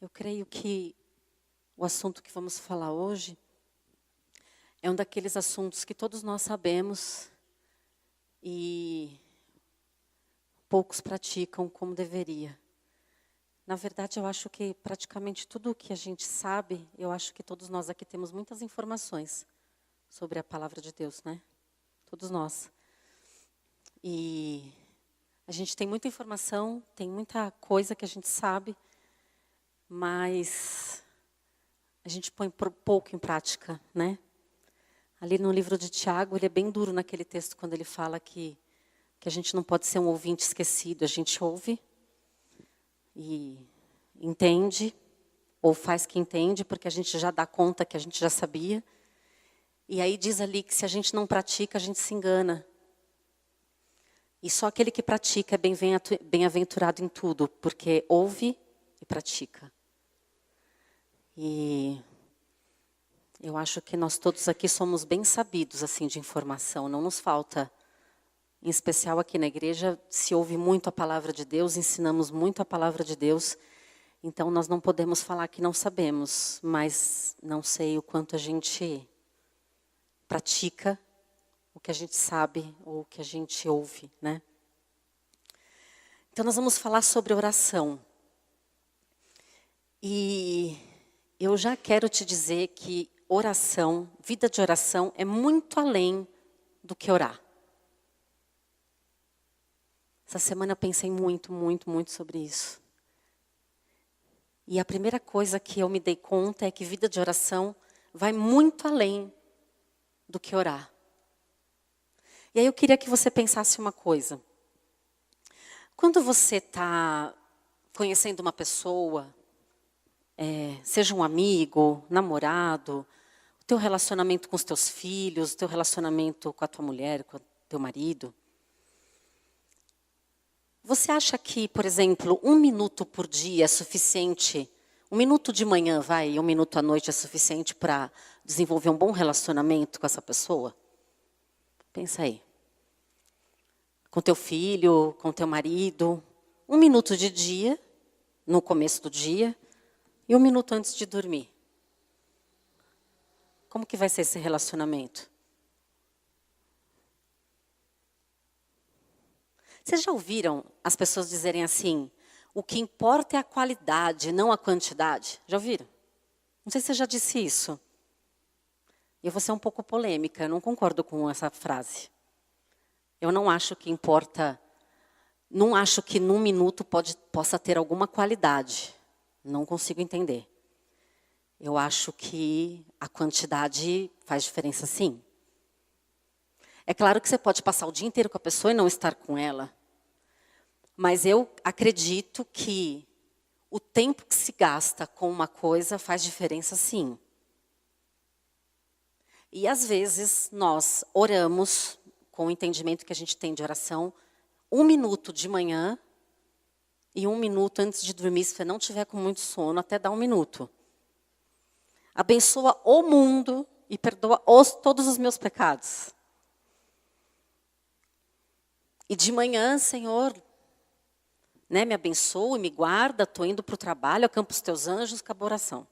Eu creio que o assunto que vamos falar hoje é um daqueles assuntos que todos nós sabemos e poucos praticam como deveria. Na verdade, eu acho que praticamente tudo o que a gente sabe, eu acho que todos nós aqui temos muitas informações sobre a palavra de Deus, né? Todos nós. E a gente tem muita informação, tem muita coisa que a gente sabe, mas a gente põe pouco em prática, né? Ali no livro de Tiago, ele é bem duro naquele texto quando ele fala que a gente não pode ser um ouvinte esquecido. A gente ouve e entende, ou faz que entende, porque a gente já dá conta que a gente já sabia. E aí diz ali que se a gente não pratica, a gente se engana. E só aquele que pratica é bem-aventurado em tudo, porque ouve e pratica. E eu acho que nós todos aqui somos bem sabidos assim de informação, não nos falta. Em especial aqui na igreja, se ouve muito a palavra de Deus, ensinamos muito a palavra de Deus. Então nós não podemos falar que não sabemos, mas não sei o quanto a gente pratica o que a gente sabe ou o que a gente ouve, né? Então nós vamos falar sobre oração. E eu já quero te dizer que oração, vida de oração, é muito além do que orar. Essa semana eu pensei muito sobre isso. E a primeira coisa que eu me dei conta é que vida de oração vai muito além do que orar. E aí eu queria que você pensasse uma coisa. Quando você está conhecendo uma pessoa, seja um amigo, namorado, o teu relacionamento com os teus filhos, o teu relacionamento com a tua mulher, com o teu marido, você acha que, por exemplo, 1 minuto por dia é suficiente? 1 minuto de manhã, e 1 minuto à noite é suficiente para desenvolver um bom relacionamento com essa pessoa? Pensa aí. Com teu filho, com teu marido. 1 minuto de dia, no começo do dia, e 1 minuto antes de dormir. Como que vai ser esse relacionamento? Vocês já ouviram as pessoas dizerem assim, o que importa é a qualidade, não a quantidade? Já ouviram? Não sei se você já disse isso. Eu vou ser um pouco polêmica, eu não concordo com essa frase. Eu não acho que importa, não acho que num minuto possa ter alguma qualidade. Não consigo entender. Eu acho que a quantidade faz diferença sim. É claro que você pode passar o dia inteiro com a pessoa e não estar com ela. Mas eu acredito que o tempo que se gasta com uma coisa faz diferença sim. E às vezes nós oramos com o entendimento que a gente tem de oração, 1 minuto de manhã e 1 minuto antes de dormir, se você não tiver com muito sono, até dá 1 minuto. Abençoa o mundo e perdoa todos os meus pecados. E de manhã, Senhor, me abençoa e me guarda, estou indo para o trabalho, acampa os teus anjos, acabou a oração.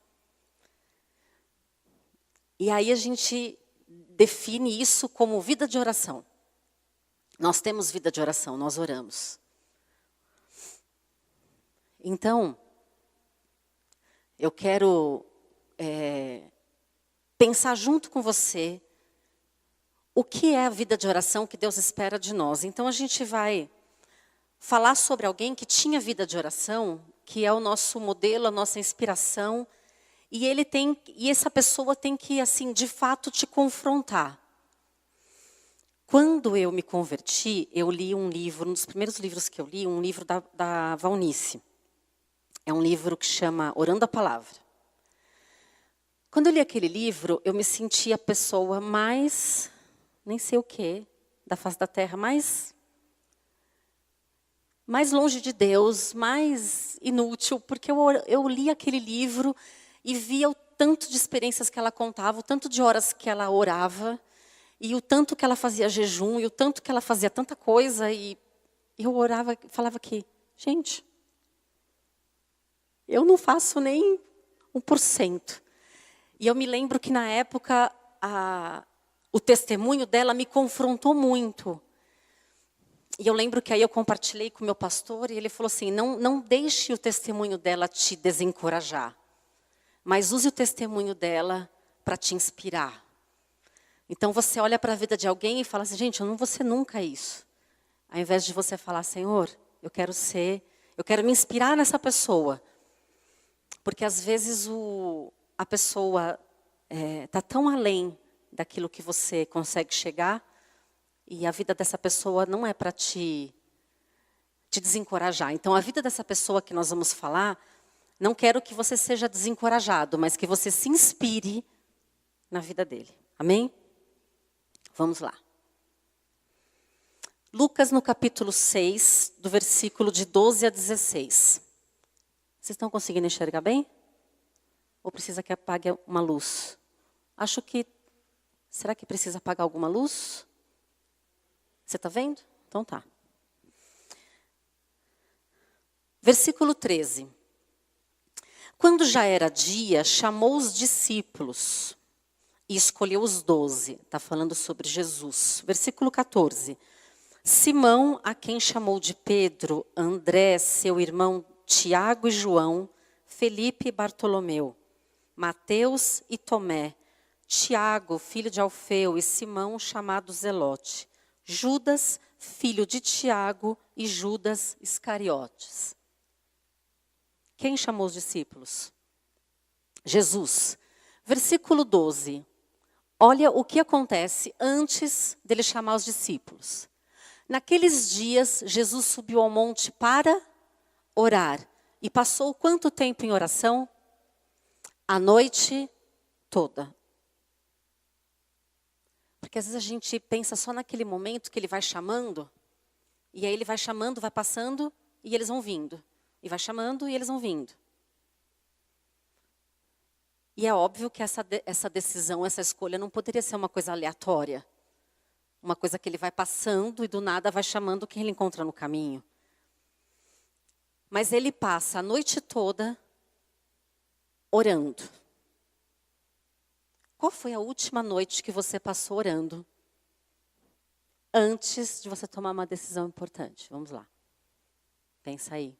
E aí a gente define isso como vida de oração. Nós temos vida de oração, nós oramos. Então, eu quero pensar junto com você o que é a vida de oração que Deus espera de nós. Então a gente vai falar sobre alguém que tinha vida de oração, que é o nosso modelo, a nossa inspiração, e essa pessoa tem que, assim, de fato te confrontar. Quando eu me converti, eu li um livro, um dos primeiros livros que eu li, um livro da Valnice. É um livro que chama Orando a Palavra. Quando eu li aquele livro, eu me senti a pessoa mais, nem sei o quê, da face da terra, mais longe de Deus, mais inútil, porque eu li aquele livro e via o tanto de experiências que ela contava, o tanto de horas que ela orava, e o tanto que ela fazia jejum, e o tanto que ela fazia tanta coisa, e eu orava, falava aqui, gente, Eu não faço nem 1%. E eu me lembro que, na época, o testemunho dela me confrontou muito. E eu lembro que aí eu compartilhei com o meu pastor, e ele falou assim, não deixe o testemunho dela te desencorajar, mas use o testemunho dela para te inspirar. Então você olha para a vida de alguém e fala assim, gente, eu não vou ser nunca isso. Ao invés de você falar, Senhor, eu quero me inspirar nessa pessoa. Porque às vezes a pessoa está tão além daquilo que você consegue chegar, e a vida dessa pessoa não é para te desencorajar. Então a vida dessa pessoa que nós vamos falar, não quero que você seja desencorajado, mas que você se inspire na vida dele. Amém? Vamos lá. Lucas no capítulo 6, do versículo de 12 a 16. Vocês estão conseguindo enxergar bem? Ou precisa que apague uma luz? Será que precisa apagar alguma luz? Você está vendo? Então tá. Versículo 13. Quando já era dia, chamou os discípulos e escolheu os 12. Está falando sobre Jesus. Versículo 14. Simão, a quem chamou de Pedro, André, seu irmão Tiago e João, Felipe e Bartolomeu, Mateus e Tomé, Tiago, filho de Alfeu, e Simão, chamado Zelote, Judas, filho de Tiago, e Judas Iscariotes. Quem chamou os discípulos? Jesus. Versículo 12. Olha o que acontece antes dele chamar os discípulos. Naqueles dias, Jesus subiu ao monte para orar. E passou quanto tempo em oração? A noite toda. Porque às vezes a gente pensa só naquele momento que ele vai chamando, e aí ele vai chamando, vai passando, e eles vão vindo. E vai chamando, e eles vão vindo. E é óbvio que essa decisão, essa escolha não poderia ser uma coisa aleatória. Uma coisa que ele vai passando e do nada vai chamando quem ele encontra no caminho. Mas ele passa a noite toda orando. Qual foi a última noite que você passou orando? Antes de você tomar uma decisão importante. Vamos lá. Pensa aí.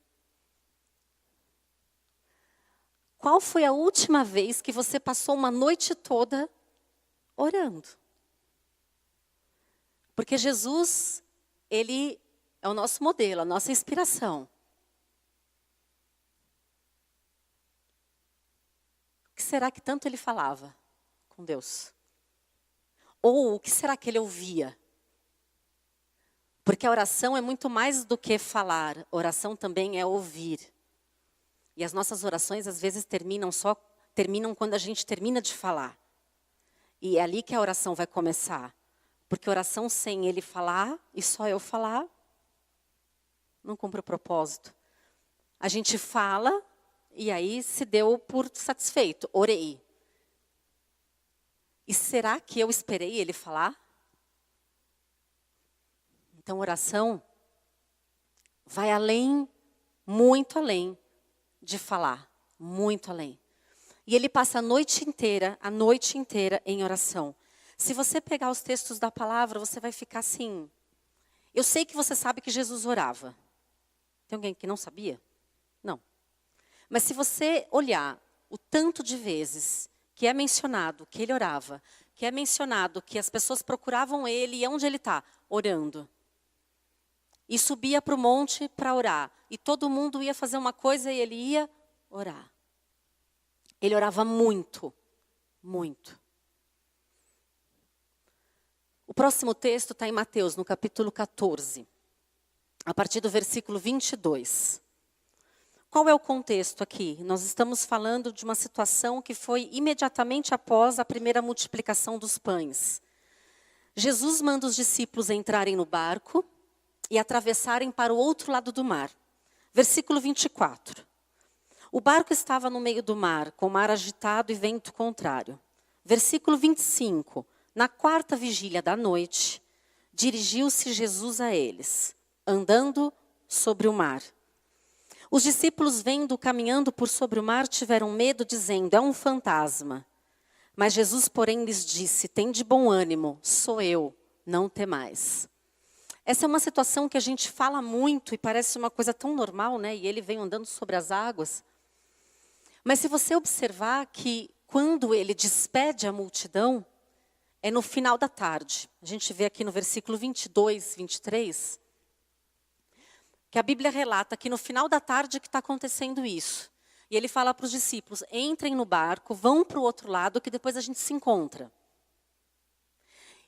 Qual foi a última vez que você passou uma noite toda orando? Porque Jesus, ele é o nosso modelo, a nossa inspiração. O que será que tanto ele falava com Deus? Ou o que será que ele ouvia? Porque a oração é muito mais do que falar. Oração também é ouvir. E as nossas orações às vezes terminam quando a gente termina de falar. E é ali que a oração vai começar. Porque oração sem ele falar e só eu falar, não cumpre o propósito. A gente fala e aí se deu por satisfeito, orei. E será que eu esperei ele falar? Então Oração vai além, muito além de falar, muito além. E ele passa a noite inteira em oração. Se você pegar os textos da palavra, você vai ficar assim. Eu sei que você sabe que Jesus orava. Tem alguém que não sabia? Não. Mas se você olhar o tanto de vezes que é mencionado que ele orava, que é mencionado que as pessoas procuravam ele, e onde ele está? Orando. E subia para o monte para orar. E todo mundo ia fazer uma coisa e ele ia orar. Ele orava muito, muito. O próximo texto está em Mateus, no capítulo 14, a partir do versículo 22. Qual é o contexto aqui? Nós estamos falando de uma situação que foi imediatamente após a primeira multiplicação dos pães. Jesus manda os discípulos entrarem no barco e atravessarem para o outro lado do mar. Versículo 24. O barco estava no meio do mar, com o mar agitado e vento contrário. Versículo 25. Na quarta vigília da noite, dirigiu-se Jesus a eles, andando sobre o mar. Os discípulos, vendo-o caminhando por sobre o mar, tiveram medo, dizendo, é um fantasma. Mas Jesus, porém, lhes disse, tende bom ânimo, sou eu, não temais. Essa é uma situação que a gente fala muito e parece uma coisa tão normal, né? E ele vem andando sobre as águas. Mas se você observar que quando ele despede a multidão, é no final da tarde. A gente vê aqui no versículo 22, 23, que a Bíblia relata que no final da tarde que está acontecendo isso. E ele fala para os discípulos, entrem no barco, vão para o outro lado, que depois a gente se encontra.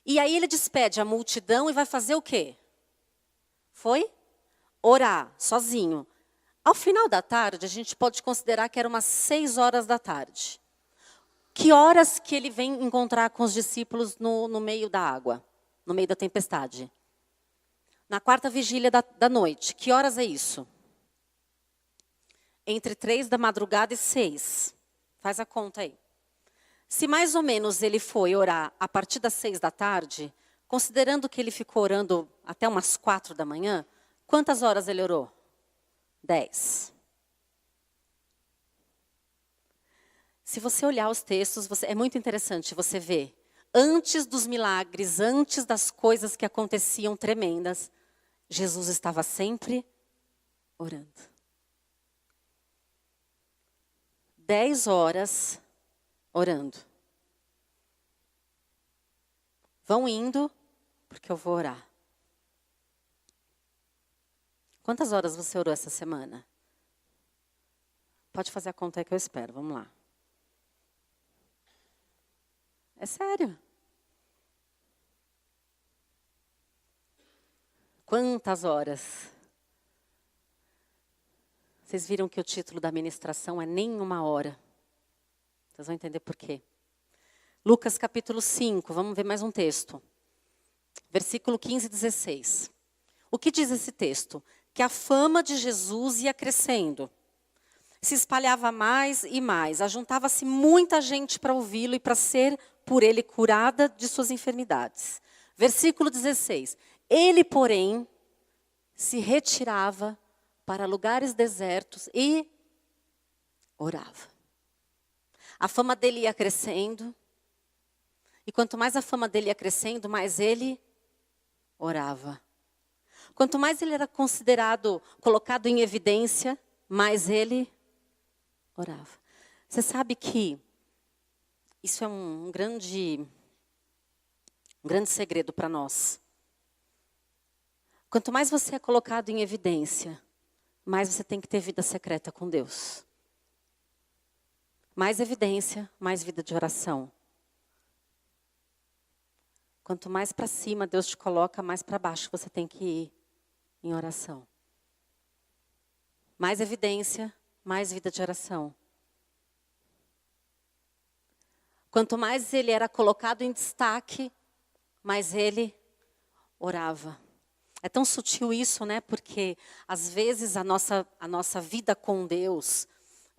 E aí ele despede a multidão e vai fazer o quê? Foi? Orar, sozinho. Ao final da tarde, a gente pode considerar que era umas 6 horas da tarde. Que horas que ele vem encontrar com os discípulos no meio da água? No meio da tempestade? Na quarta vigília da noite. Que horas é isso? Entre 3 da madrugada e 6. Faz a conta aí. Se mais ou menos ele foi orar a partir das 6 da tarde, considerando que ele ficou orando até umas 4 da manhã, quantas horas ele orou? 10. Se você olhar os textos, é muito interessante você ver. Antes dos milagres, antes das coisas que aconteciam tremendas, Jesus estava sempre orando. 10 horas orando. Vão indo, porque eu vou orar. Quantas horas você orou essa semana? Pode fazer a conta aí que eu espero, vamos lá. É sério. Quantas horas? Vocês viram que o título da ministração é nem uma hora. Vocês vão entender por quê. Lucas capítulo 5, vamos ver mais um texto. Versículo 15 e 16. O que diz esse texto? Que a fama de Jesus ia crescendo. Se espalhava mais e mais. Ajuntava-se muita gente para ouvi-lo e para ser por ele curada de suas enfermidades. Versículo 16. Ele, porém, se retirava para lugares desertos e orava. A fama dele ia crescendo. E quanto mais a fama dele ia crescendo, mais ele orava. Quanto mais ele era considerado, colocado em evidência, mais ele orava. Você sabe que isso é um grande segredo para nós. Quanto mais você é colocado em evidência, mais você tem que ter vida secreta com Deus. Mais evidência, mais vida de oração. Quanto mais para cima Deus te coloca, mais para baixo você tem que ir em oração. Mais evidência, mais vida de oração. Quanto mais ele era colocado em destaque, mais ele orava. É tão sutil isso, né? Porque às vezes a nossa vida com Deus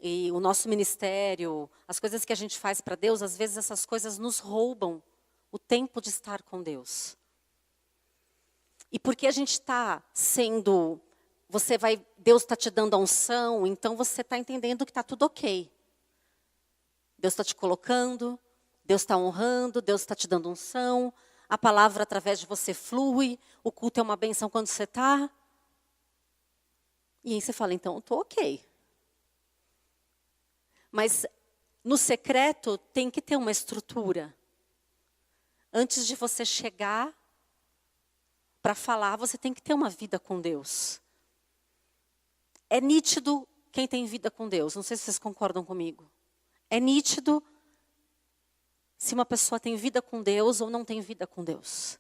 e o nosso ministério, as coisas que a gente faz para Deus, às vezes essas coisas nos roubam o tempo de estar com Deus. E porque a gente está sendo, Deus está te dando a unção, então você está entendendo que está tudo ok. Deus está te colocando, Deus está honrando, Deus está te dando unção, a palavra através de você flui, o culto é uma bênção quando você está. E aí você fala, então, eu estou ok. Mas no secreto tem que ter uma estrutura. Antes de você chegar para falar, você tem que ter uma vida com Deus. É nítido quem tem vida com Deus. Não sei se vocês concordam comigo. É nítido se uma pessoa tem vida com Deus ou não tem vida com Deus.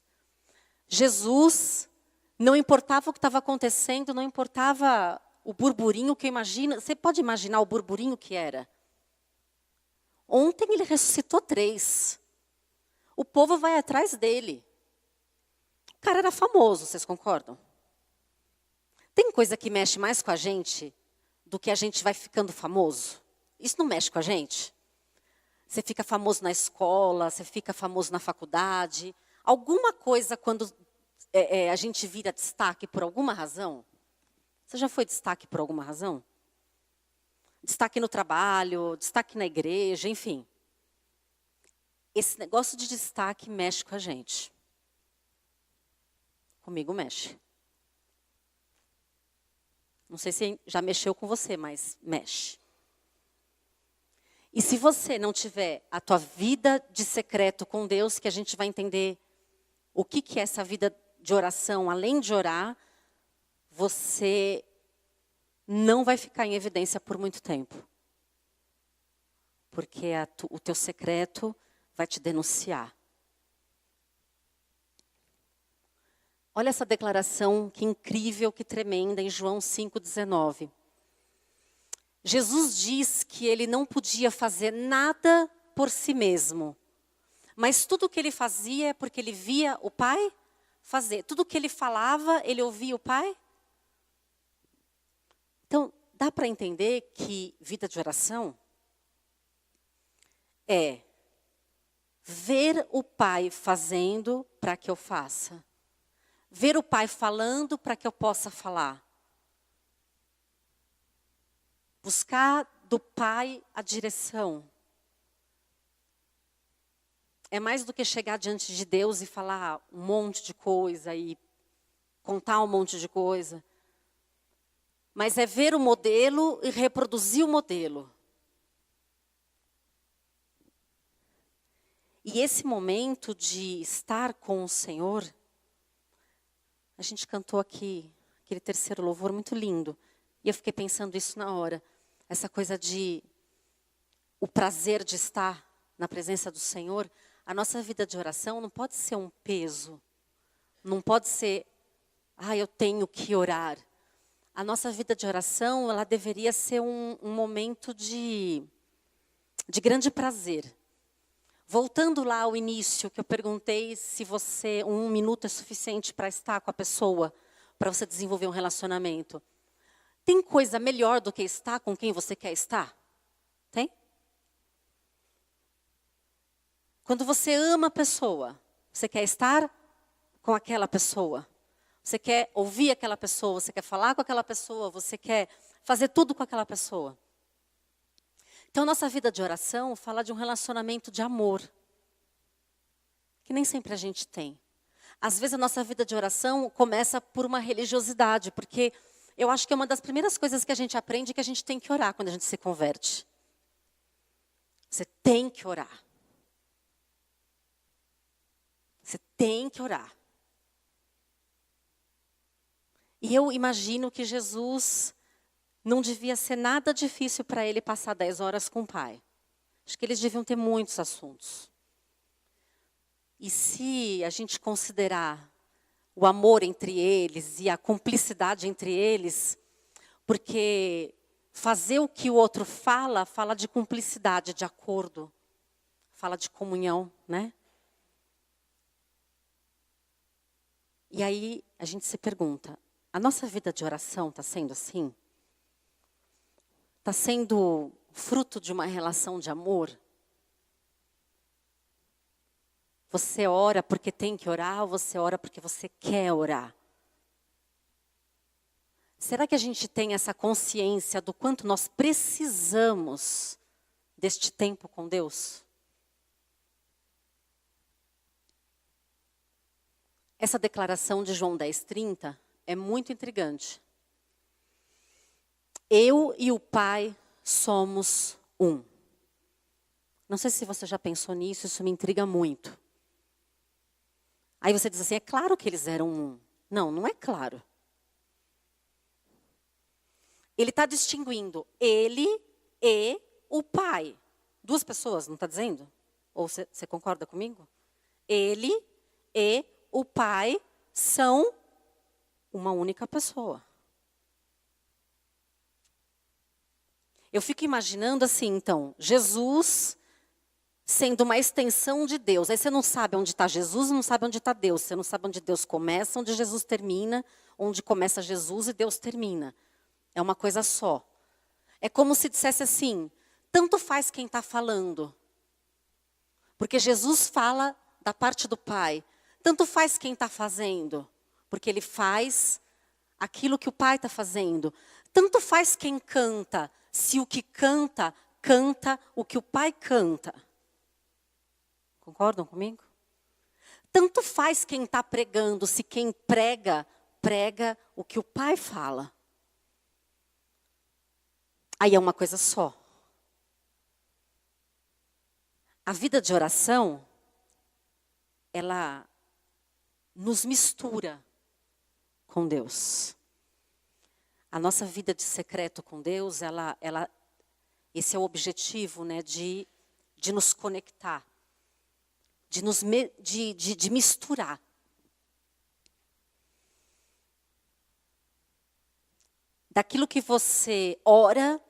Jesus, não importava o que estava acontecendo, não importava o burburinho que imagina. Você pode imaginar o burburinho que era? Ontem ele ressuscitou 3. O povo vai atrás dele. O cara era famoso, vocês concordam? Tem coisa que mexe mais com a gente do que a gente vai ficando famoso? Isso não mexe com a gente? Você fica famoso na escola, você fica famoso na faculdade. Alguma coisa, quando a gente vira destaque por alguma razão. Você já foi destaque por alguma razão? destaque no trabalho, destaque na igreja, enfim. Esse negócio de destaque mexe com a gente. Comigo mexe. Não sei se já mexeu com você, mas mexe. E se você não tiver a tua vida de secreto com Deus, que a gente vai entender o que é essa vida de oração, além de orar, você não vai ficar em evidência por muito tempo. Porque o teu secreto vai te denunciar. Olha essa declaração, que incrível, que tremenda, em João 5,19. Jesus diz que ele não podia fazer nada por si mesmo. Mas tudo o que ele fazia é porque ele via o Pai fazer. Tudo o que ele falava, ele ouvia o Pai. Então, dá para entender que vida de oração é ver o Pai fazendo para que eu faça. Ver o Pai falando para que eu possa falar. Buscar do Pai a direção. É mais do que chegar diante de Deus e falar um monte de coisa e contar um monte de coisa. Mas é ver o modelo e reproduzir o modelo. E esse momento de estar com o Senhor, a gente cantou aqui, aquele terceiro louvor muito lindo. E eu fiquei pensando isso na hora. Essa coisa de o prazer de estar na presença do Senhor. A nossa vida de oração não pode ser um peso. Não pode ser, eu tenho que orar. A nossa vida de oração, ela deveria ser um momento de grande prazer. Voltando lá ao início, que eu perguntei se um minuto é suficiente para estar com a pessoa, para você desenvolver um relacionamento. Tem coisa melhor do que estar com quem você quer estar? Tem? Quando você ama a pessoa, você quer estar com aquela pessoa. Você quer ouvir aquela pessoa, você quer falar com aquela pessoa, você quer fazer tudo com aquela pessoa. Então, nossa vida de oração fala de um relacionamento de amor, que nem sempre a gente tem. Às vezes, a nossa vida de oração começa por uma religiosidade, porque eu acho que é uma das primeiras coisas que a gente aprende que a gente tem que orar quando a gente se converte. Você tem que orar. Você tem que orar. E eu imagino que Jesus não devia ser nada difícil para ele passar 10 horas com o Pai. Acho que eles deviam ter muitos assuntos. E se a gente considerar o amor entre eles e a cumplicidade entre eles, porque fazer o que o outro fala, fala de cumplicidade, de acordo, fala de comunhão, né? E aí a gente se pergunta, a nossa vida de oração está sendo assim? Está sendo fruto de uma relação de amor? Você ora porque tem que orar ou você ora porque você quer orar? Será que a gente tem essa consciência do quanto nós precisamos deste tempo com Deus? Essa declaração de João 10:30 é muito intrigante. Eu e o Pai somos um. Não sei se você já pensou nisso, isso me intriga muito. Aí você diz assim, é claro que eles eram um. Não, não é claro. Ele está distinguindo ele e o Pai. Duas pessoas, não está dizendo? Ou você concorda comigo? Ele e o Pai são uma única pessoa. Eu fico imaginando assim, então, Jesus sendo uma extensão de Deus. Aí você não sabe onde está Jesus, não sabe onde está Deus. Você não sabe onde Deus começa, onde Jesus termina, onde começa Jesus e Deus termina. É uma coisa só. É como se dissesse assim, tanto faz quem está falando. Porque Jesus fala da parte do Pai. Tanto faz quem está fazendo. Porque Ele faz aquilo que o Pai está fazendo. Tanto faz quem canta. se o que canta, canta o que o Pai canta. Concordam comigo? Tanto faz quem está pregando, se quem prega, prega o que o Pai fala. Aí é uma coisa só. A vida de oração, ela nos mistura com Deus. A nossa vida de secreto com Deus, esse é o objetivo, né, de nos conectar, de misturar. Daquilo que você ora,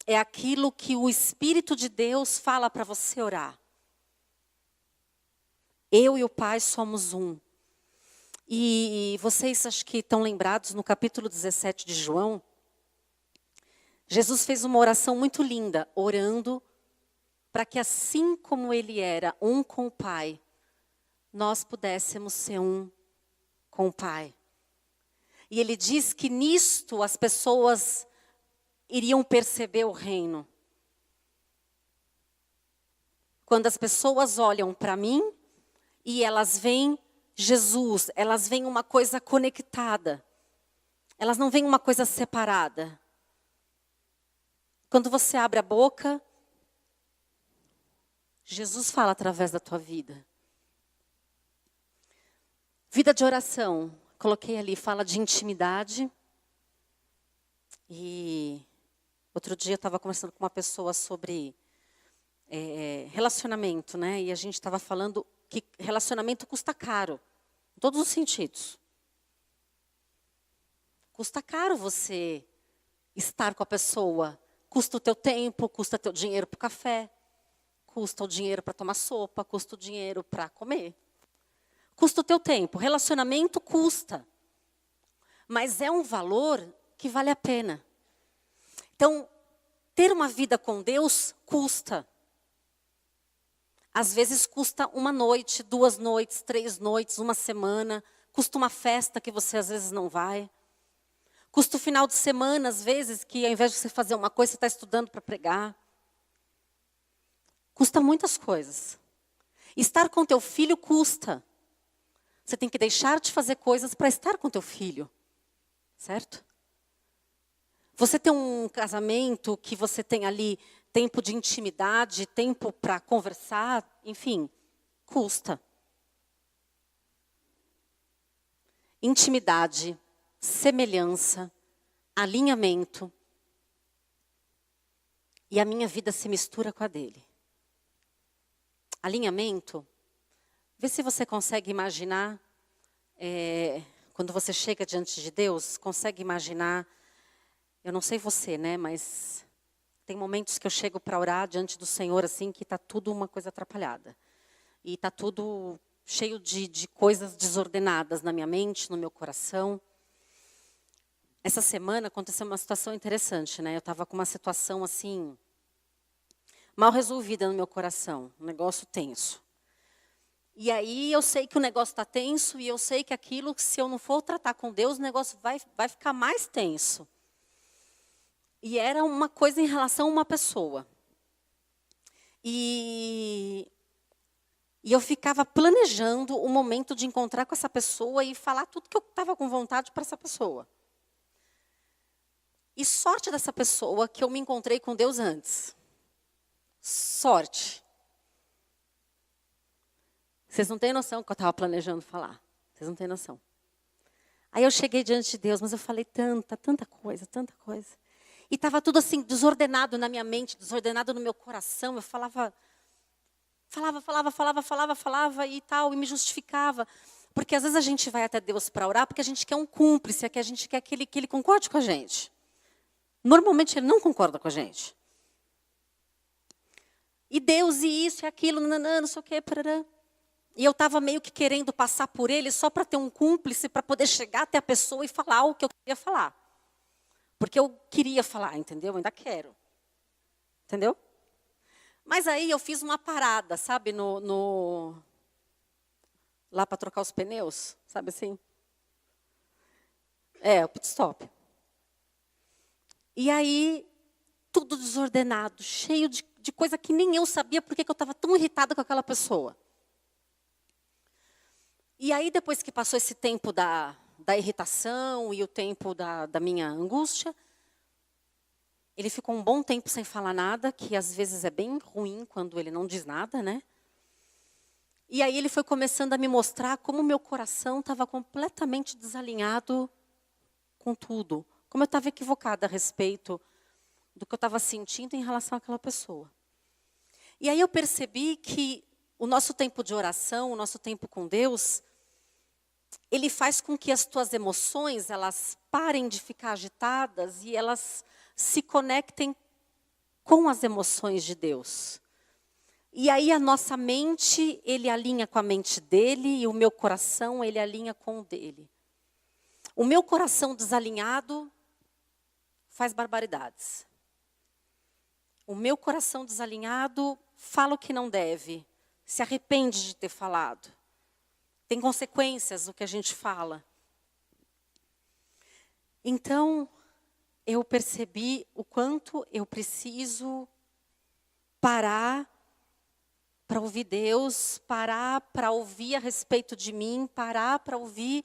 é aquilo que o Espírito de Deus fala para você orar. Eu e o Pai somos um. E vocês acho que estão lembrados, no capítulo 17 de João, Jesus fez uma oração muito linda, orando para que assim como Ele era um com o Pai, nós pudéssemos ser um com o Pai. E Ele diz que nisto as pessoas iriam perceber o reino. Quando as pessoas olham para mim e elas veem Jesus, elas veem uma coisa conectada. Elas não veem uma coisa separada. Quando você abre a boca, Jesus fala através da tua vida. Vida de oração, coloquei ali, fala de intimidade. E outro dia eu estava conversando com uma pessoa sobre relacionamento, né? E a gente estava falando que relacionamento custa caro, em todos os sentidos. Custa caro você estar com a pessoa. Custa o teu tempo, custa teu dinheiro para o café, custa o dinheiro para tomar sopa, custa o dinheiro para comer. Custa o teu tempo. Relacionamento custa. Mas é um valor que vale a pena. Então, ter uma vida com Deus custa. Às vezes custa uma noite, 2 noites, 3 noites, uma semana. Custa uma festa que você às vezes não vai. Custa o final de semana, às vezes, que ao invés de você fazer uma coisa, você está estudando para pregar. Custa muitas coisas. Estar com teu filho custa. Você tem que deixar de fazer coisas para estar com teu filho. Certo? Você tem um casamento que você tem ali tempo de intimidade, tempo para conversar, enfim, custa. Intimidade, semelhança, alinhamento. E a minha vida se mistura com a dele. Alinhamento, vê se você consegue imaginar, quando você chega diante de Deus, consegue imaginar, eu não sei você, né, mas tem momentos que eu chego para orar diante do Senhor, assim, que está tudo uma coisa atrapalhada. E está tudo cheio de coisas desordenadas na minha mente, no meu coração. Essa semana aconteceu uma situação interessante, né? Eu estava com uma situação, assim, mal resolvida no meu coração, um negócio tenso. E aí eu sei que o negócio está tenso e eu sei que aquilo, se eu não for tratar com Deus, o negócio vai ficar mais tenso. E era uma coisa em relação a uma pessoa. E eu ficava planejando o momento de encontrar com essa pessoa e falar tudo que eu estava com vontade para essa pessoa. E sorte dessa pessoa que eu me encontrei com Deus antes. Sorte. Vocês não têm noção do que eu estava planejando falar. Vocês não têm noção. Aí eu cheguei diante de Deus, mas eu falei tanta coisa. E estava tudo assim, desordenado na minha mente, desordenado no meu coração. Eu falava e tal, e me justificava. Porque às vezes a gente vai até Deus para orar porque a gente quer um cúmplice, que a gente quer que ele concorde com a gente. Normalmente ele não concorda com a gente. E Deus, e isso, e aquilo, não sei o quê, parará. E eu estava meio que querendo passar por ele só para ter um cúmplice, para poder chegar até a pessoa e falar o que eu queria falar. Porque eu queria falar, entendeu? Eu ainda quero. Entendeu? Mas aí eu fiz uma parada, sabe? Lá para trocar os pneus, sabe assim? O pit stop. E aí, tudo desordenado, cheio de coisa que nem eu sabia porque que eu estava tão irritada com aquela pessoa. E aí, depois que passou esse tempo da irritação e o tempo da minha angústia, ele ficou um bom tempo sem falar nada, que às vezes é bem ruim quando ele não diz nada, né? E aí ele foi começando a me mostrar como o meu coração estava completamente desalinhado com tudo. Como eu estava equivocada a respeito do que eu estava sentindo em relação àquela pessoa. E aí eu percebi que o nosso tempo de oração, o nosso tempo com Deus, ele faz com que as tuas emoções, elas parem de ficar agitadas e elas se conectem com as emoções de Deus. E aí a nossa mente, ele alinha com a mente dele e o meu coração, ele alinha com o dele. O meu coração desalinhado faz barbaridades. O meu coração desalinhado fala o que não deve, se arrepende de ter falado. Tem consequências o que a gente fala. Então, eu percebi o quanto eu preciso parar para ouvir Deus, parar para ouvir a respeito de mim, parar para ouvir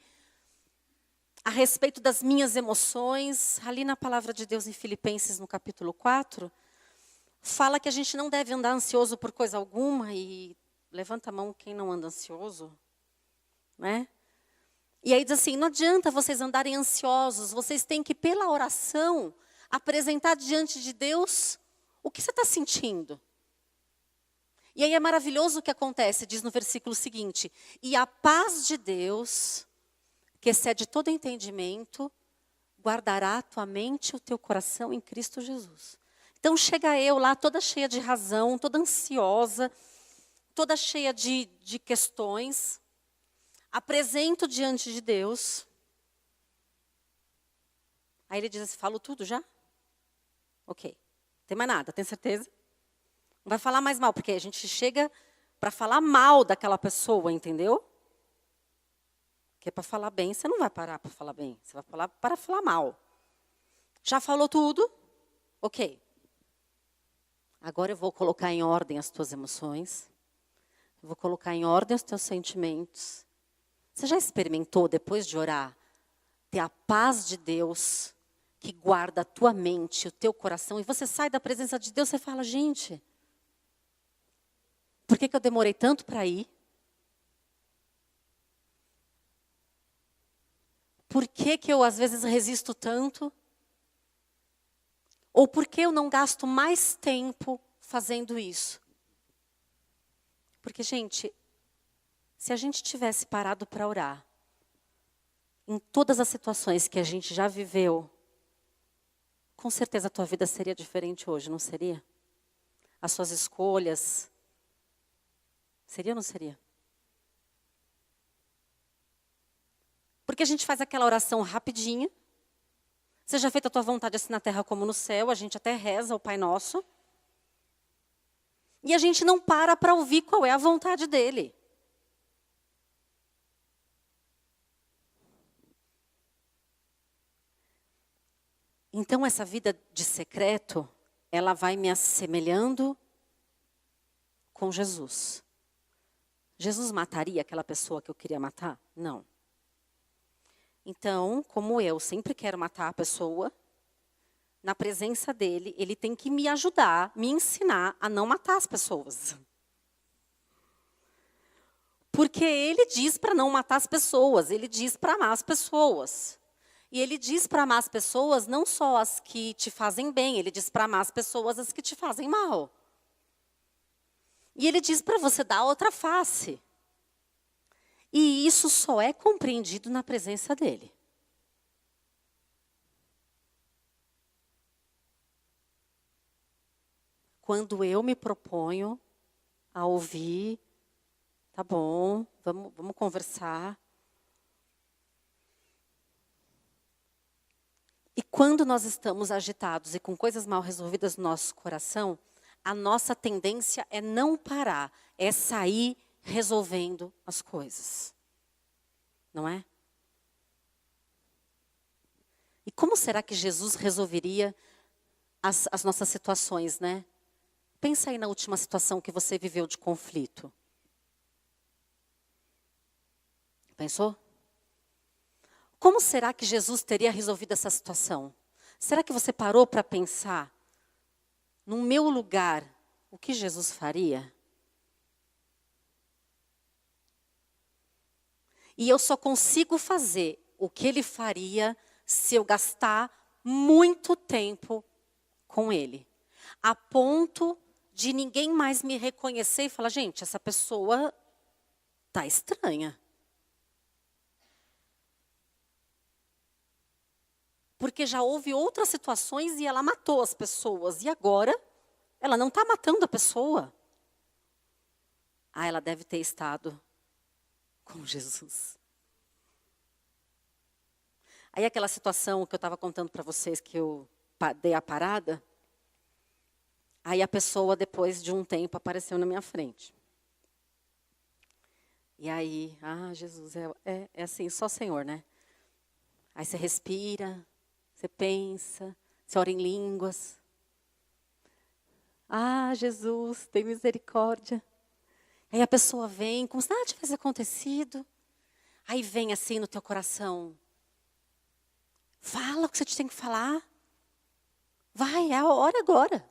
a respeito das minhas emoções. Ali na palavra de Deus em Filipenses, no capítulo 4, fala que a gente não deve andar ansioso por coisa alguma, e levanta a mão quem não anda ansioso, né? E aí diz assim, não adianta vocês andarem ansiosos, vocês têm que, pela oração, apresentar diante de Deus o que você está sentindo. E aí é maravilhoso o que acontece, diz no versículo seguinte, e a paz de Deus, que excede todo entendimento, guardará a tua mente e o teu coração em Cristo Jesus. Então chega eu lá toda cheia de razão, toda ansiosa, toda cheia de questões, apresento diante de Deus. Aí ele diz assim, falo tudo já? Ok. Tem mais nada, tem certeza? Não vai falar mais mal, porque a gente chega para falar mal daquela pessoa, entendeu? Porque para falar bem, você não vai parar para falar bem. Você vai falar para falar mal. Já falou tudo? Ok. Agora eu vou colocar em ordem as tuas emoções. Eu vou colocar em ordem os teus sentimentos. Você já experimentou, depois de orar, ter a paz de Deus que guarda a tua mente, o teu coração, e você sai da presença de Deus e fala, gente, por que eu demorei tanto para ir? Por que eu, às vezes, resisto tanto? Ou por que eu não gasto mais tempo fazendo isso? Porque, gente, se a gente tivesse parado para orar, em todas as situações que a gente já viveu, com certeza a tua vida seria diferente hoje, não seria? As suas escolhas, seria ou não seria? Porque a gente faz aquela oração rapidinha. Seja feita a tua vontade assim na terra como no céu. A gente até reza o Pai Nosso. E a gente não para ouvir qual é a vontade dele. Então essa vida de secreto, ela vai me assemelhando com Jesus. Jesus mataria aquela pessoa que eu queria matar? Não. Então, como eu sempre quero matar a pessoa, na presença dele, ele tem que me ajudar, me ensinar a não matar as pessoas. Porque ele diz para não matar as pessoas, ele diz para amar as pessoas. E ele diz para amar as pessoas não só as que te fazem bem, ele diz para amar as pessoas as que te fazem mal. E ele diz para você dar outra face. E isso só é compreendido na presença dele. Quando eu me proponho a ouvir, tá bom, vamos conversar. E quando nós estamos agitados e com coisas mal resolvidas no nosso coração, a nossa tendência é não parar, é sair resolvendo as coisas. Não é? E como será que Jesus resolveria as nossas situações, né? Pensa aí na última situação que você viveu de conflito. Pensou? Como será que Jesus teria resolvido essa situação? Será que você parou para pensar, no meu lugar, o que Jesus faria? E eu só consigo fazer o que ele faria se eu gastar muito tempo com ele. A ponto de ninguém mais me reconhecer e falar, gente, essa pessoa tá estranha. Porque já houve outras situações e ela matou as pessoas. E agora, ela não está matando a pessoa. Ah, ela deve ter estado com Jesus. Aí aquela situação que eu estava contando para vocês, que eu dei a parada. Aí a pessoa, depois de um tempo, apareceu na minha frente. E aí, Jesus, é assim, só Senhor, né? Aí você respira, você pensa, você ora em línguas. Jesus, tem misericórdia. Aí a pessoa vem, como se nada tivesse acontecido. Aí vem assim no teu coração. Fala o que você tem que falar. Vai, é a hora agora.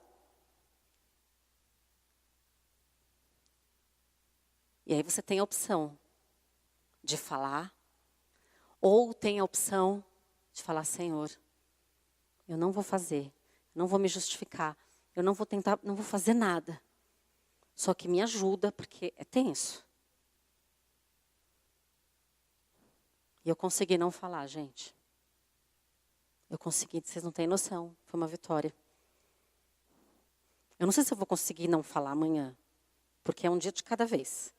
E aí você tem a opção de falar, ou tem a opção de falar, Senhor, eu não vou fazer, não vou me justificar, eu não vou tentar, não vou fazer nada. Só que me ajuda, porque é tenso. E eu consegui não falar, gente. Eu consegui, vocês não têm noção, foi uma vitória. Eu não sei se eu vou conseguir não falar amanhã, porque é um dia de cada vez.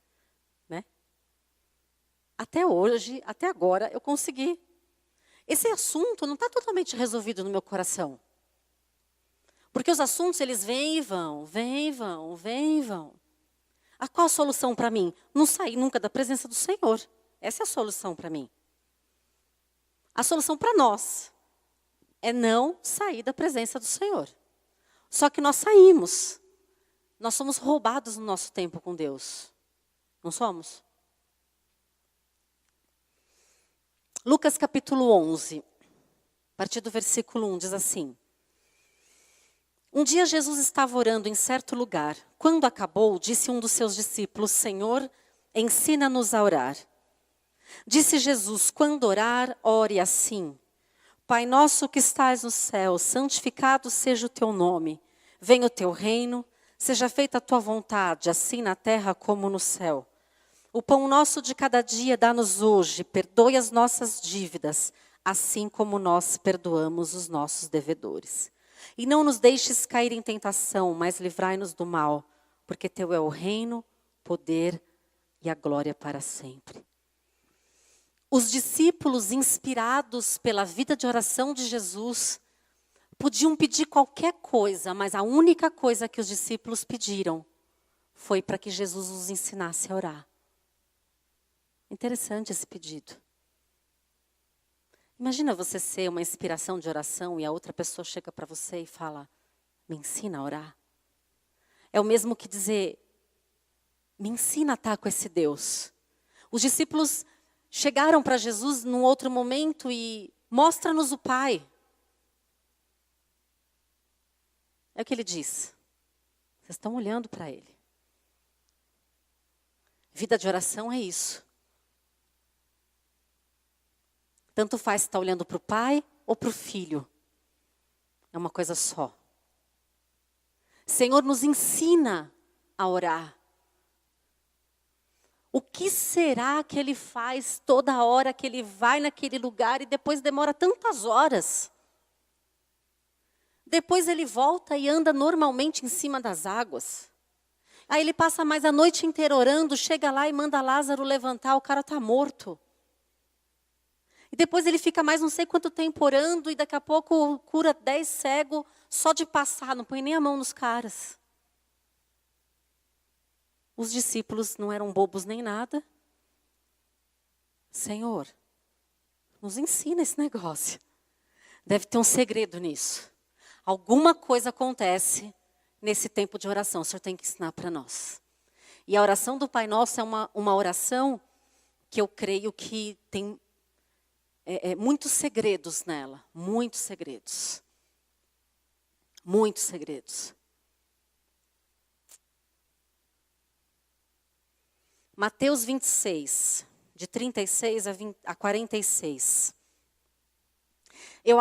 Né? Até hoje, até agora, eu consegui. Esse assunto não está totalmente resolvido no meu coração. Porque os assuntos, eles vêm e vão, vêm e vão, vêm e vão. Qual a solução para mim? Não sair nunca da presença do Senhor. Essa é a solução para mim. A solução para nós é não sair da presença do Senhor. Só que nós saímos. Nós somos roubados no nosso tempo com Deus. Não somos? Lucas capítulo 11, a partir do versículo 1, diz assim. Um dia Jesus estava orando em certo lugar. Quando acabou, disse um dos seus discípulos, Senhor, ensina-nos a orar. Disse Jesus, quando orar, ore assim. Pai nosso que estás no céu, santificado seja o teu nome. Venha o teu reino, seja feita a tua vontade, assim na terra como no céu. O pão nosso de cada dia dá-nos hoje, perdoe as nossas dívidas, assim como nós perdoamos os nossos devedores. E não nos deixes cair em tentação, mas livrai-nos do mal, porque teu é o reino, poder e a glória para sempre. Os discípulos, inspirados pela vida de oração de Jesus, podiam pedir qualquer coisa, mas a única coisa que os discípulos pediram foi para que Jesus os ensinasse a orar. Interessante esse pedido. Imagina você ser uma inspiração de oração e a outra pessoa chega para você e fala, me ensina a orar. É o mesmo que dizer, me ensina a estar com esse Deus. Os discípulos chegaram para Jesus num outro momento e mostra-nos o Pai. É o que ele diz. Vocês estão olhando para ele. Vida de oração é isso. Tanto faz se está olhando para o pai ou para o filho. É uma coisa só. Senhor, nos ensina a orar. O que será que ele faz toda hora que ele vai naquele lugar e depois demora tantas horas? Depois ele volta e anda normalmente em cima das águas. Aí ele passa mais a noite inteira orando, chega lá e manda Lázaro levantar, o cara está morto. E depois ele fica mais não sei quanto tempo orando e daqui a pouco cura 10 cegos só de passar, não põe nem a mão nos caras. Os discípulos não eram bobos nem nada. Senhor, nos ensina esse negócio. Deve ter um segredo nisso. Alguma coisa acontece nesse tempo de oração. O Senhor tem que ensinar para nós. E a oração do Pai Nosso é uma oração que eu creio que tem muitos segredos nela. Muitos segredos. Muitos segredos. Mateus 26, de 36 a 46. Eu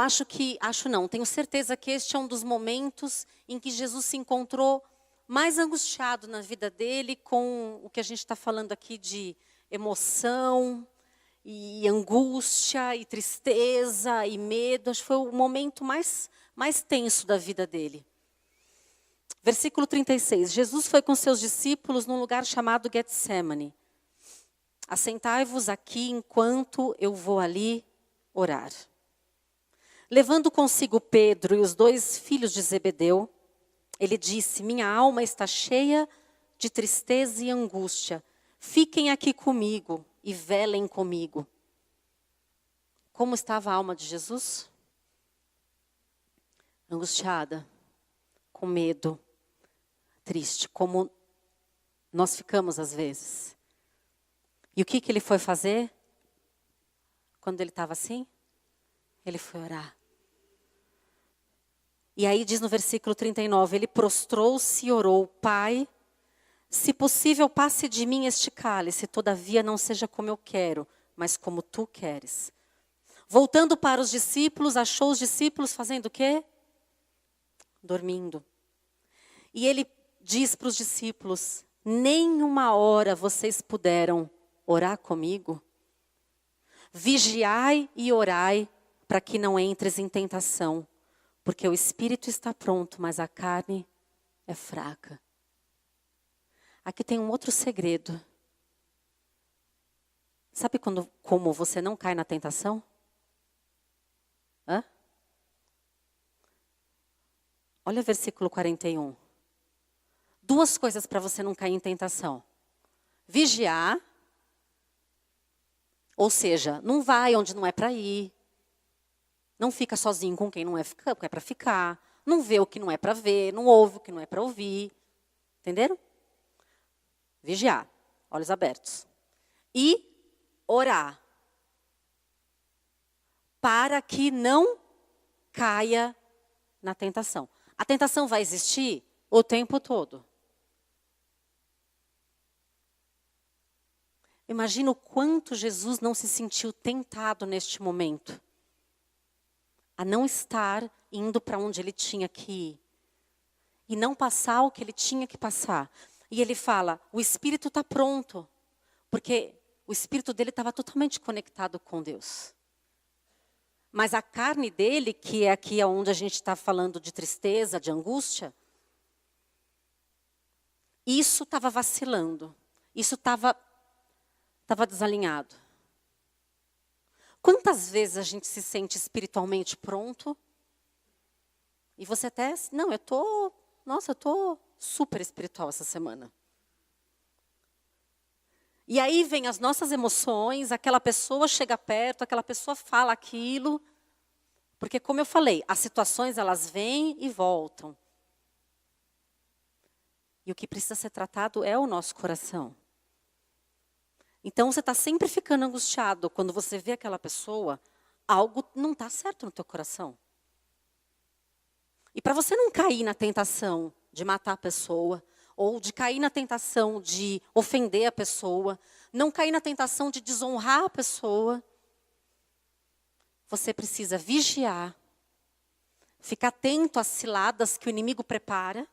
tenho certeza que este é um dos momentos em que Jesus se encontrou mais angustiado na vida dele com o que a gente está falando aqui de emoção, e angústia, e tristeza, e medo. Acho que foi o momento mais tenso da vida dele. Versículo 36. Jesus foi com seus discípulos num lugar chamado Getsemane. Assentai-vos aqui enquanto eu vou ali orar. Levando consigo Pedro e os 2 filhos de Zebedeu, ele disse: minha alma está cheia de tristeza e angústia. Fiquem aqui comigo e velem comigo. Como estava a alma de Jesus? Angustiada, com medo, triste, como nós ficamos às vezes. E o que ele foi fazer? Quando ele estava assim? Ele foi orar. E aí diz no versículo 39, ele prostrou-se e orou: Pai, se possível passe de mim este cálice, todavia não seja como eu quero, mas como tu queres. Voltando para os discípulos, achou os discípulos fazendo o quê? Dormindo. E ele diz para os discípulos: nem uma hora vocês puderam orar comigo? Vigiai e orai para que não entres em tentação, porque o espírito está pronto, mas a carne é fraca. Aqui tem um outro segredo. Sabe como você não cai na tentação? Olha o versículo 41. 2 coisas para você não cair em tentação. Vigiar, ou seja, não vai onde não é para ir. Não fica sozinho com quem não é para ficar. Não vê o que não é para ver. Não ouve o que não é para ouvir. Entenderam? Vigiar, olhos abertos. E orar. Para que não caia na tentação. A tentação vai existir o tempo todo. Imagina o quanto Jesus não se sentiu tentado neste momento. A não estar indo para onde ele tinha que ir. E não passar o que ele tinha que passar. E ele fala, o espírito está pronto. Porque o espírito dele estava totalmente conectado com Deus. Mas a carne dele, que é aqui onde a gente está falando de tristeza, de angústia, isso estava vacilando. Isso estava desalinhado. Quantas vezes a gente se sente espiritualmente pronto? E você até, não, eu tô super espiritual essa semana. E aí vem as nossas emoções, aquela pessoa chega perto, aquela pessoa fala aquilo. Porque como eu falei, as situações elas vêm e voltam. E o que precisa ser tratado é o nosso coração. Então você está sempre ficando angustiado quando você vê aquela pessoa, algo não está certo no teu coração. E para você não cair na tentação de matar a pessoa, ou de cair na tentação de ofender a pessoa, não cair na tentação de desonrar a pessoa, você precisa vigiar, ficar atento às ciladas que o inimigo prepara.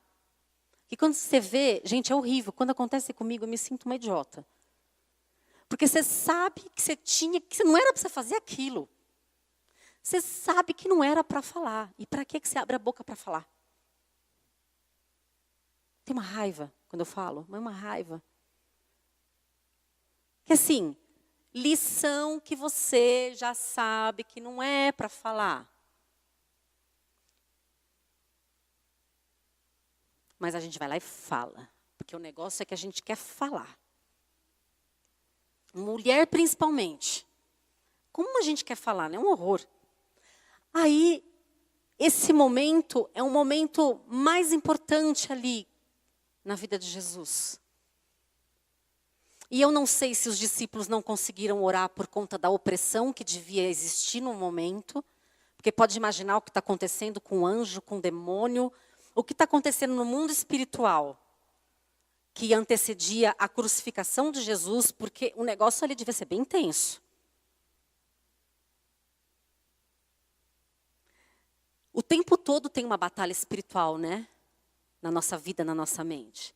E quando você vê, gente, é horrível. Quando acontece comigo, eu me sinto uma idiota. Porque você sabe que não era para você fazer aquilo. Você sabe que não era para falar. E para que você abre a boca para falar? Tem uma raiva quando eu falo, mas uma raiva. Que assim, lição que você já sabe que não é para falar. Mas a gente vai lá e fala. Porque o negócio é que a gente quer falar. Mulher principalmente. Como a gente quer falar, né? É um horror. Aí, esse momento é um momento mais importante ali na vida de Jesus. E eu não sei se os discípulos não conseguiram orar por conta da opressão que devia existir no momento, porque pode imaginar o que está acontecendo com o anjo, com o demônio, o que está acontecendo no mundo espiritual, que antecedia a crucificação de Jesus, porque o negócio ali devia ser bem tenso. O tempo todo tem uma batalha espiritual, né? Na nossa vida, na nossa mente.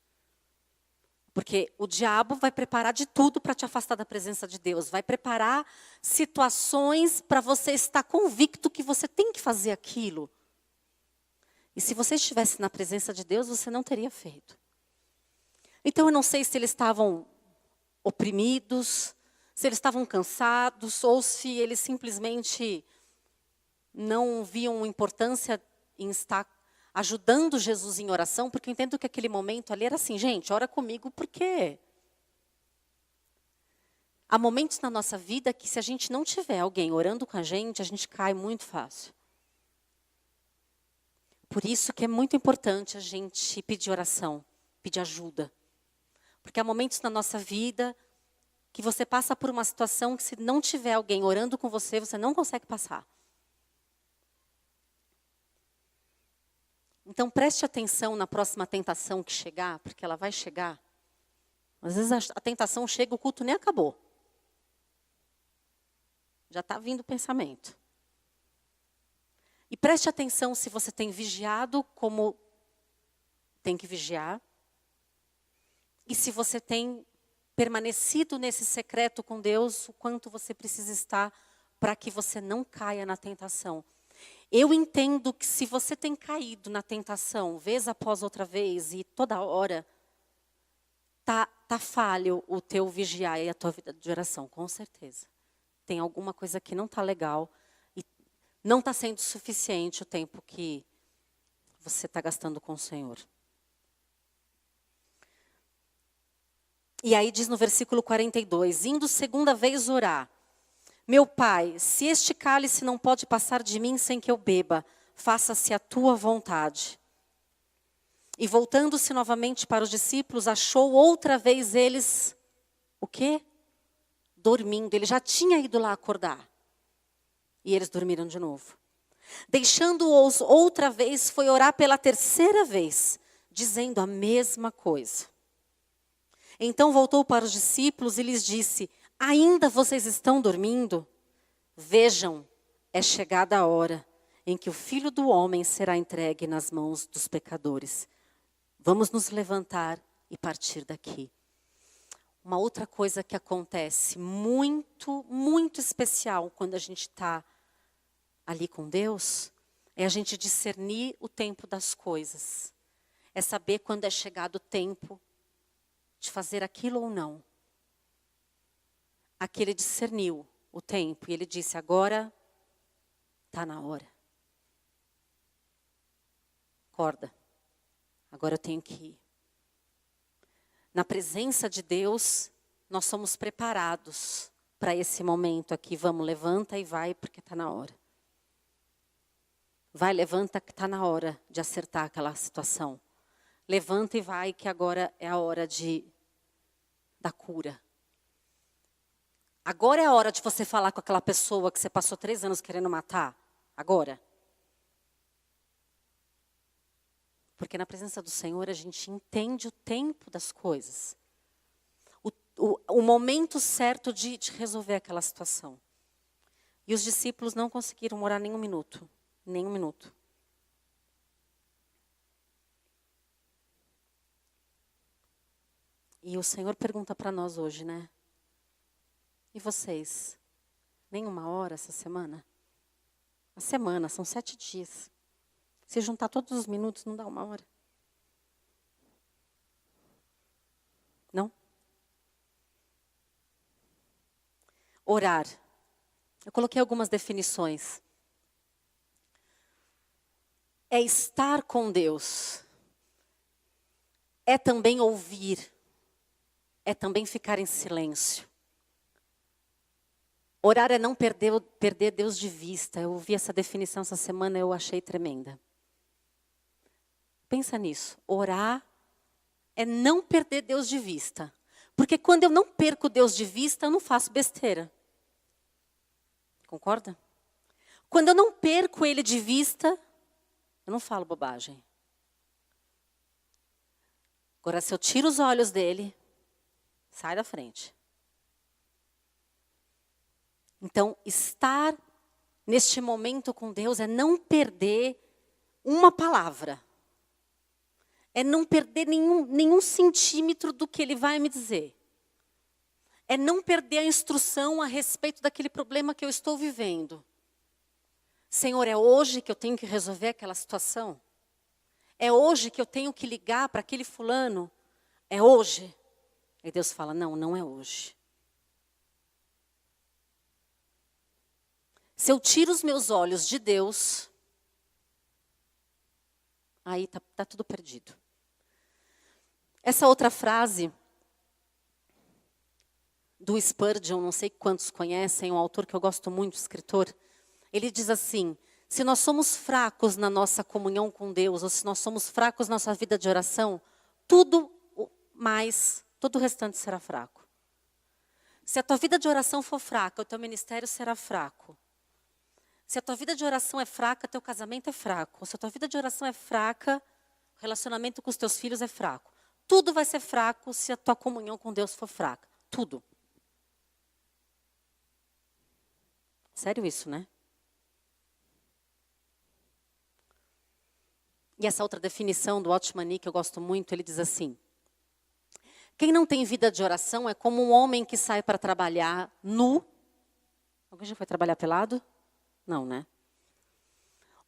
Porque o diabo vai preparar de tudo para te afastar da presença de Deus. Vai preparar situações para você estar convicto que você tem que fazer aquilo. E se você estivesse na presença de Deus, você não teria feito. Então eu não sei se eles estavam oprimidos, se eles estavam cansados, ou se eles simplesmente não viam importância em estar ajudando Jesus em oração, porque eu entendo que aquele momento ali era assim, gente, ora comigo, porque há momentos na nossa vida que se a gente não tiver alguém orando com a gente cai muito fácil. Por isso que é muito importante a gente pedir oração, pedir ajuda. Porque há momentos na nossa vida que você passa por uma situação que se não tiver alguém orando com você, você não consegue passar. Então preste atenção na próxima tentação que chegar, porque ela vai chegar. Às vezes a tentação chega, o culto nem acabou. Já está vindo o pensamento. E preste atenção se você tem vigiado como tem que vigiar. E se você tem permanecido nesse secreto com Deus, o quanto você precisa estar para que você não caia na tentação. Eu entendo que se você tem caído na tentação, vez após outra vez e toda hora, tá falho o teu vigiar e a tua vida de oração, com certeza. Tem alguma coisa que não está legal e não está sendo suficiente o tempo que você está gastando com o Senhor. E aí diz no versículo 42, indo segunda vez orar, meu pai, se este cálice não pode passar de mim sem que eu beba, faça-se a tua vontade. E voltando-se novamente para os discípulos, achou outra vez eles, o quê? Dormindo. Ele já tinha ido lá acordar. E eles dormiram de novo. Deixando-os outra vez, foi orar pela terceira vez, dizendo a mesma coisa. Então voltou para os discípulos e lhes disse, ainda vocês estão dormindo? Vejam, é chegada a hora em que o Filho do Homem será entregue nas mãos dos pecadores. Vamos nos levantar e partir daqui. Uma outra coisa que acontece muito, muito especial quando a gente está ali com Deus, é a gente discernir o tempo das coisas. É saber quando é chegado o tempo de fazer aquilo ou não. Aqui ele discerniu o tempo e ele disse, agora está na hora. Acorda, agora eu tenho que ir. Na presença de Deus, nós somos preparados para esse momento aqui. Vamos, levanta e vai, porque está na hora. Vai, levanta, que está na hora de acertar aquela situação. Levanta e vai, que agora é a hora da cura. Agora é a hora de você falar com aquela pessoa que você passou 3 anos querendo matar. Agora. Porque na presença do Senhor a gente entende o tempo das coisas. O momento certo de resolver aquela situação. E os discípulos não conseguiram orar nem um minuto. Nem um minuto. E o Senhor pergunta para nós hoje, né? E vocês? Nem uma hora essa semana? A semana, são 7 dias. Se juntar todos os minutos, não dá uma hora. Não? Orar. Eu coloquei algumas definições. É estar com Deus. É também ouvir. É também ficar em silêncio. Orar é não perder Deus de vista. Eu ouvi essa definição essa semana, eu achei tremenda. Pensa nisso. Orar é não perder Deus de vista. Porque quando eu não perco Deus de vista, eu não faço besteira. Concorda? Quando eu não perco Ele de vista, eu não falo bobagem. Agora, se eu tiro os olhos dele, sai da frente. Então, estar neste momento com Deus é não perder uma palavra. É não perder nenhum centímetro do que Ele vai me dizer. É não perder a instrução a respeito daquele problema que eu estou vivendo. Senhor, é hoje que eu tenho que resolver aquela situação? É hoje que eu tenho que ligar para aquele fulano? É hoje? E Deus fala, não, não é hoje. Se eu tiro os meus olhos de Deus, aí tá tudo perdido. Essa outra frase do Spurgeon, não sei quantos conhecem, um autor que eu gosto muito, escritor, ele diz assim, se nós somos fracos na nossa comunhão com Deus, ou se nós somos fracos na nossa vida de oração, todo o restante será fraco. Se a tua vida de oração for fraca, o teu ministério será fraco. Se a tua vida de oração é fraca, teu casamento é fraco. Se a tua vida de oração é fraca, o relacionamento com os teus filhos é fraco. Tudo vai ser fraco se a tua comunhão com Deus for fraca. Tudo. Sério isso, né? E essa outra definição do Watchman Nee, que eu gosto muito, ele diz assim, quem não tem vida de oração é como um homem que sai para trabalhar nu. Alguém já foi trabalhar pelado? Não, né?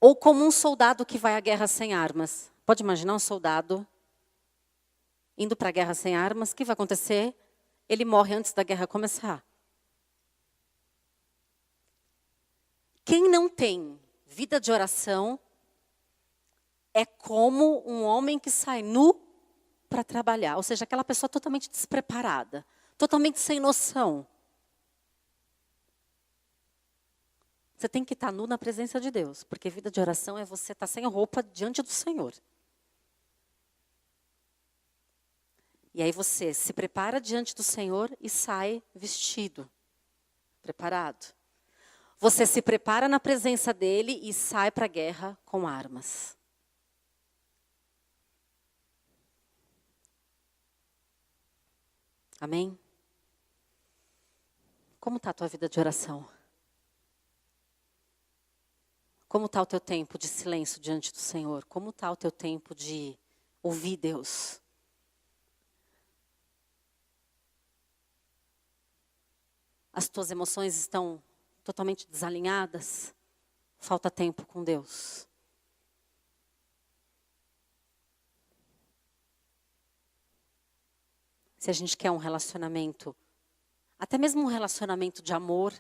Ou como um soldado que vai à guerra sem armas. Pode imaginar um soldado indo para a guerra sem armas, o que vai acontecer? Ele morre antes da guerra começar. Quem não tem vida de oração é como um homem que sai nu para trabalhar. Ou seja, aquela pessoa totalmente despreparada, totalmente sem noção. Você tem que estar nu na presença de Deus, porque vida de oração é você estar sem roupa diante do Senhor. E aí você se prepara diante do Senhor e sai vestido, preparado. Você se prepara na presença dele e sai para a guerra com armas. Amém? Como está a tua vida de oração? Como está o teu tempo de silêncio diante do Senhor? Como está o teu tempo de ouvir Deus? As tuas emoções estão totalmente desalinhadas? Falta tempo com Deus. Se a gente quer um relacionamento, até mesmo um relacionamento de amor,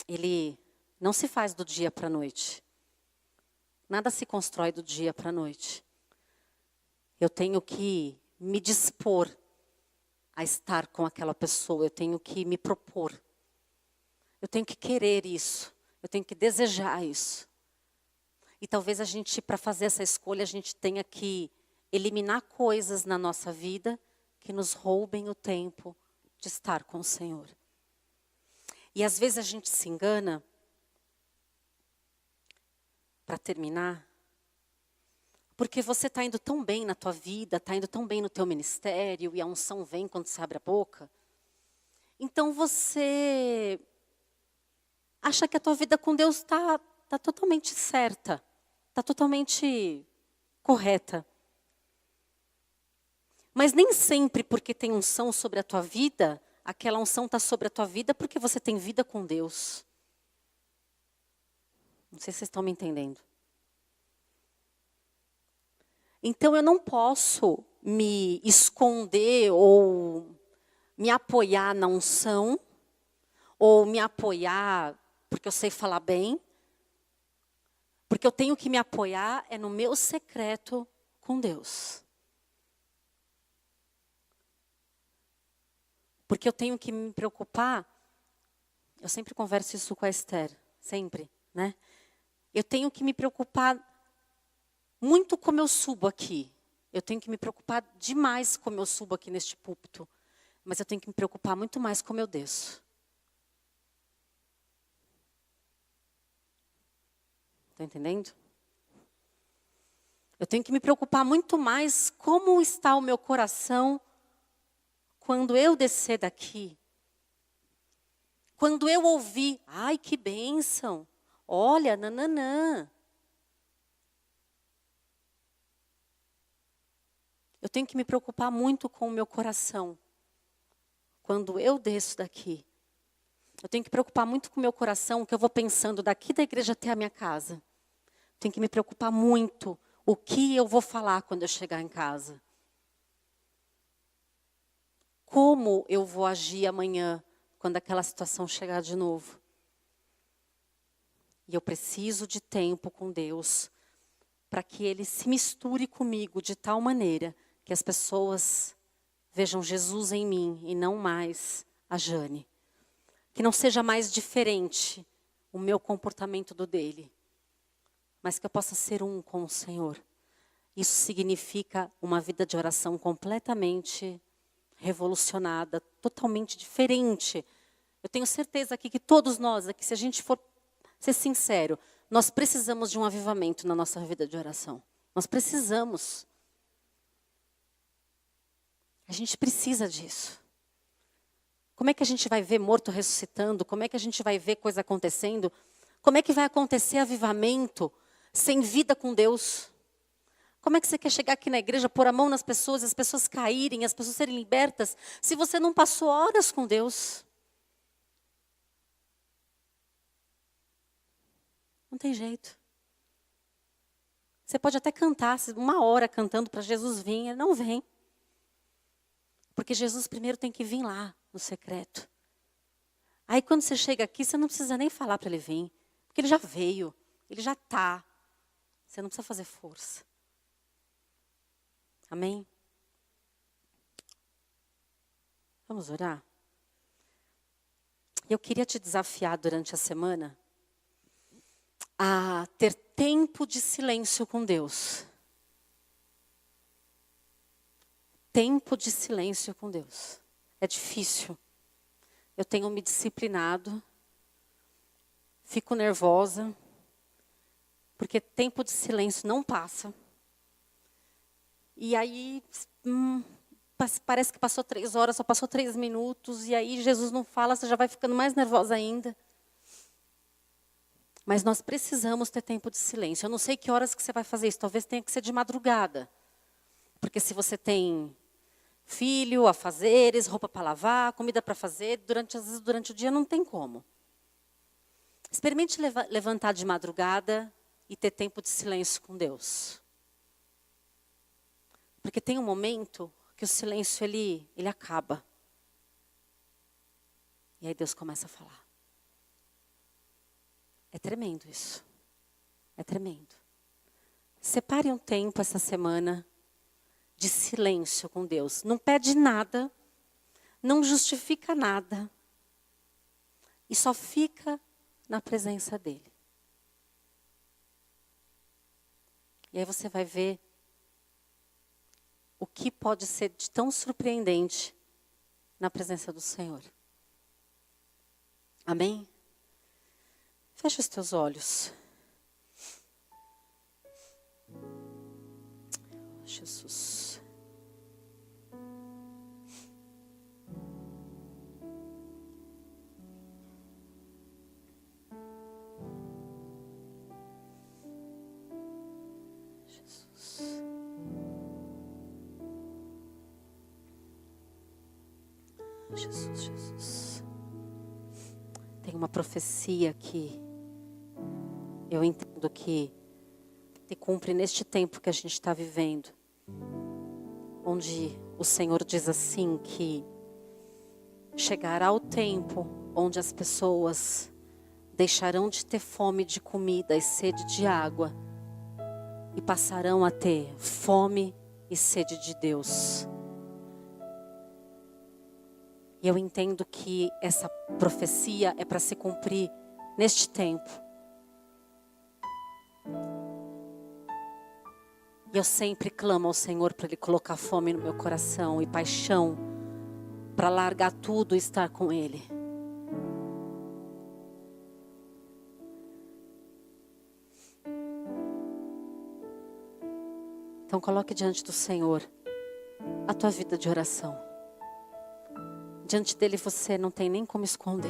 ele não se faz do dia para a noite. Nada se constrói do dia para a noite. Eu tenho que me dispor a estar com aquela pessoa. Eu tenho que me propor. Eu tenho que querer isso. Eu tenho que desejar isso. E talvez a gente, para fazer essa escolha, a gente tenha que eliminar coisas na nossa vida que nos roubem o tempo de estar com o Senhor. E às vezes a gente se engana. Para terminar, porque você está indo tão bem na tua vida, está indo tão bem no teu ministério, e a unção vem quando você abre a boca. Então você acha que a tua vida com Deus está totalmente certa, está totalmente correta. Mas nem sempre porque tem unção sobre a tua vida, aquela unção está sobre a tua vida porque você tem vida com Deus. Não sei se vocês estão me entendendo. Então eu não posso me esconder ou me apoiar na unção, ou me apoiar porque eu sei falar bem, porque eu tenho que me apoiar é no meu secreto com Deus. Porque eu tenho que me preocupar Eu sempre converso isso com a Esther, sempre, né? Eu tenho que me preocupar muito como eu subo aqui. Eu tenho que me preocupar demais como eu subo aqui neste púlpito. Mas eu tenho que me preocupar muito mais como eu desço. Está entendendo? Eu tenho que me preocupar muito mais como está o meu coração quando eu descer daqui. Quando eu ouvir, ai que bênção, olha, nananã. Eu tenho que me preocupar muito com o meu coração. Quando eu desço daqui. Eu tenho que me preocupar muito com o meu coração, o que eu vou pensando daqui da igreja até a minha casa. Tenho que me preocupar muito o que eu vou falar quando eu chegar em casa. Como eu vou agir amanhã, quando aquela situação chegar de novo. E eu preciso de tempo com Deus, para que Ele se misture comigo de tal maneira que as pessoas vejam Jesus em mim e não mais a Jane. Que não seja mais diferente o meu comportamento do dele, mas que eu possa ser um com o Senhor. Isso significa uma vida de oração completamente revolucionada, totalmente diferente. Eu tenho certeza aqui que todos nós, aqui, se a gente for ser sincero, nós precisamos de um avivamento na nossa vida de oração. Nós precisamos. A gente precisa disso. Como é que a gente vai ver morto ressuscitando? Como é que a gente vai ver coisa acontecendo? Como é que vai acontecer avivamento sem vida com Deus? Como é que você quer chegar aqui na igreja, pôr a mão nas pessoas, as pessoas caírem, as pessoas serem libertas, se você não passou horas com Deus? Não tem jeito. Você pode até cantar, 1 hora cantando para Jesus vir, ele não vem. Porque Jesus primeiro tem que vir lá, no secreto. Aí quando você chega aqui, você não precisa nem falar para ele vir. Porque ele já veio, ele já está. Você não precisa fazer força. Amém? Vamos orar? Eu queria te desafiar durante a semana a ter tempo de silêncio com Deus. Tempo de silêncio com Deus. É difícil. Eu tenho me disciplinado. Fico nervosa. Porque tempo de silêncio não passa. E aí, parece que passou 3 horas, só passou 3 minutos. E aí Jesus não fala, você já vai ficando mais nervosa ainda. Mas nós precisamos ter tempo de silêncio. Eu não sei que horas que você vai fazer isso. Talvez tenha que ser de madrugada. Porque se você tem filho, afazeres, roupa para lavar, comida para fazer, às vezes durante o dia não tem como. Experimente levantar de madrugada e ter tempo de silêncio com Deus. Porque tem um momento que o silêncio ele acaba. E aí Deus começa a falar. É tremendo isso. É tremendo. Separe um tempo essa semana de silêncio com Deus. Não pede nada, não justifica nada. E só fica na presença dele. E aí você vai ver o que pode ser de tão surpreendente na presença do Senhor. Amém? Fecha os teus olhos. Jesus. Jesus. Jesus, Jesus. Tem uma profecia que eu entendo que se cumpre neste tempo que a gente está vivendo. Onde o Senhor diz assim que chegará o tempo onde as pessoas deixarão de ter fome de comida e sede de água e passarão a ter fome e sede de Deus. E eu entendo que essa profecia é para se cumprir neste tempo. E eu sempre clamo ao Senhor para Ele colocar fome no meu coração e paixão para largar tudo e estar com Ele. Então coloque diante do Senhor a tua vida de oração. Diante dele você não tem nem como esconder.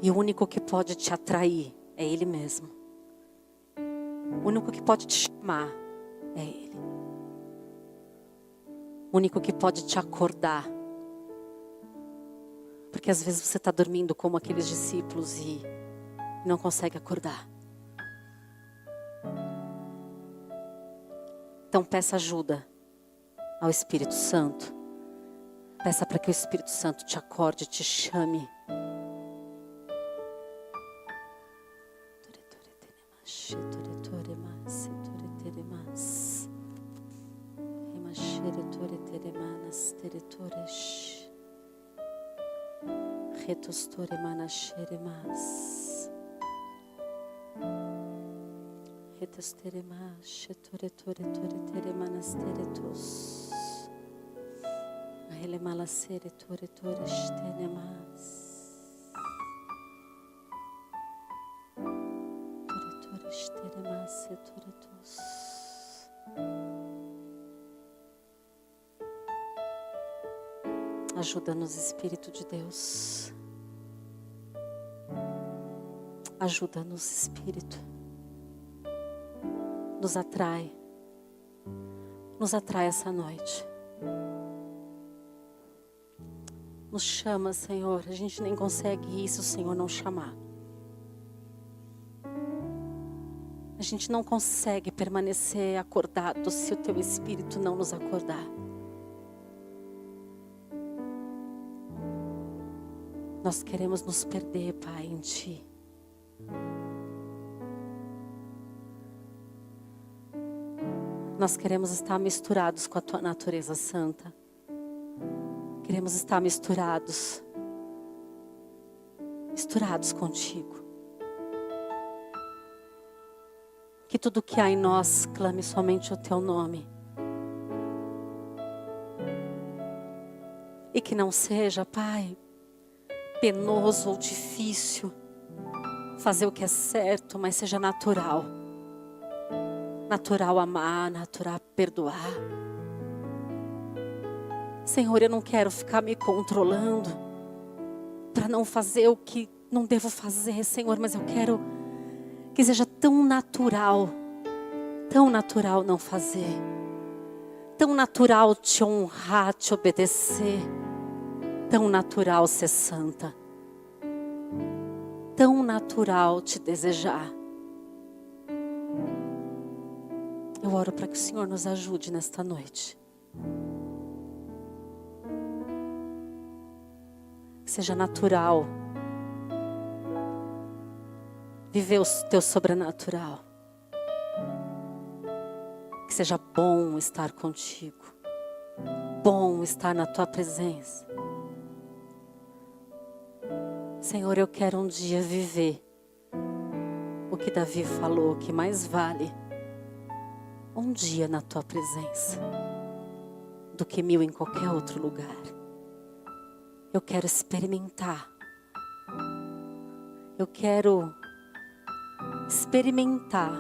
E o único que pode te atrair é Ele mesmo. O único que pode te chamar é Ele. O único que pode te acordar. Porque às vezes você está dormindo como aqueles discípulos e não consegue acordar. Então peça ajuda ao Espírito Santo. Peça para que o Espírito Santo te acorde, te chame. Ajuda-nos, Espírito de Deus. Ajuda-nos, Espírito. Nos atrai. Nos atrai essa noite. Nos chama, Senhor. A gente nem consegue ir se o Senhor não chamar. A gente não consegue permanecer acordado se o Teu Espírito não nos acordar. Nós queremos nos perder, Pai, em Ti. Nós queremos estar misturados com a Tua natureza santa. Queremos estar misturados contigo. Que tudo que há em nós clame somente o Teu nome. E que não seja, Pai, penoso ou difícil fazer o que é certo, mas seja natural. Natural amar, natural perdoar. Senhor, eu não quero ficar me controlando para não fazer o que não devo fazer, Senhor, mas eu quero que seja tão natural não fazer, tão natural te honrar, te obedecer, tão natural ser santa, tão natural te desejar. Eu oro para que o Senhor nos ajude nesta noite. Que seja natural viver o Teu sobrenatural. Que seja bom estar contigo. Bom estar na Tua presença. Senhor, eu quero um dia viver o que Davi falou, que mais vale um dia na Tua presença do que 1000 em qualquer outro lugar. Eu quero experimentar. Eu quero experimentar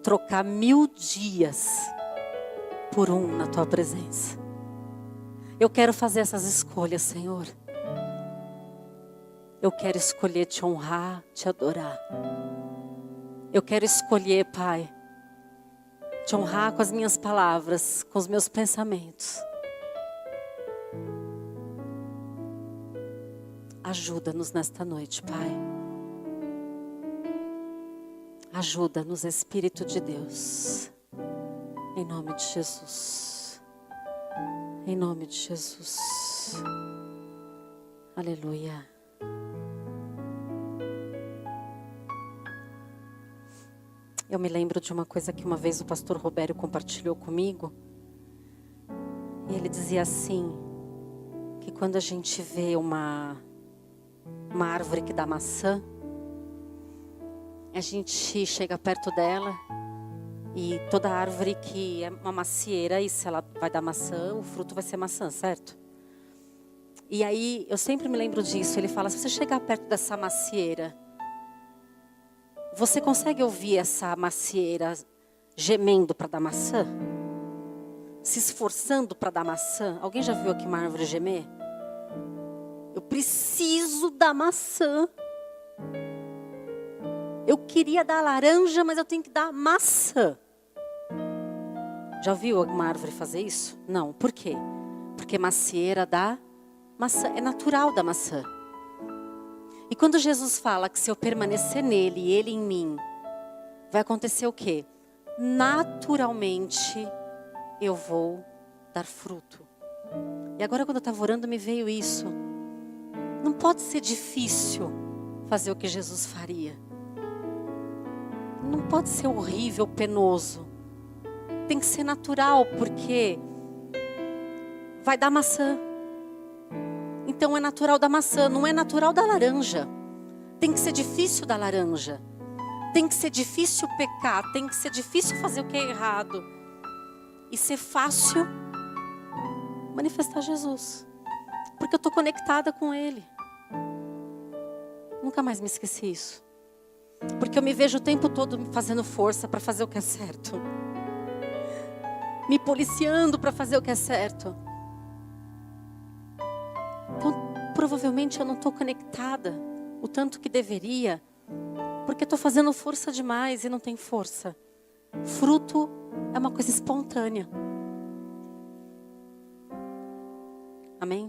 trocar 1000 dias por um na Tua presença. Eu quero fazer essas escolhas, Senhor. Eu quero escolher te honrar, te adorar. Eu quero escolher, Pai, te honrar com as minhas palavras, com os meus pensamentos. Ajuda-nos nesta noite, Pai. Ajuda-nos, Espírito de Deus. Em nome de Jesus. Em nome de Jesus. Aleluia. Eu me lembro de uma coisa que uma vez o pastor Robério compartilhou comigo. E ele dizia assim, que quando a gente vê uma árvore que dá maçã, a gente chega perto dela e toda árvore que é uma macieira, e se ela vai dar maçã, o fruto vai ser maçã, certo? E aí, eu sempre me lembro disso, ele fala, se você chegar perto dessa macieira, você consegue ouvir essa macieira gemendo para dar maçã? Se esforçando para dar maçã? Alguém já viu aqui uma árvore gemer? Eu preciso da maçã. Eu queria dar laranja, mas eu tenho que dar maçã. Já viu alguma árvore fazer isso? Não. Por quê? Porque macieira dá maçã. É natural da maçã. E quando Jesus fala que se eu permanecer nele e ele em mim, vai acontecer o quê? Naturalmente eu vou dar fruto. E agora quando eu estava orando me veio isso. Não pode ser difícil fazer o que Jesus faria. Não pode ser horrível, penoso. Tem que ser natural, porque vai dar maçã. Então é natural da maçã, não é natural da laranja. Tem que ser difícil da laranja. Tem que ser difícil pecar, tem que ser difícil fazer o que é errado. E ser fácil manifestar Jesus. Porque eu estou conectada com Ele. Nunca mais me esqueci isso. Porque eu me vejo o tempo todo fazendo força para fazer o que é certo. Me policiando para fazer o que é certo. Então, provavelmente eu não estou conectada o tanto que deveria. Porque estou fazendo força demais e não tem força. Fruto é uma coisa espontânea. Amém?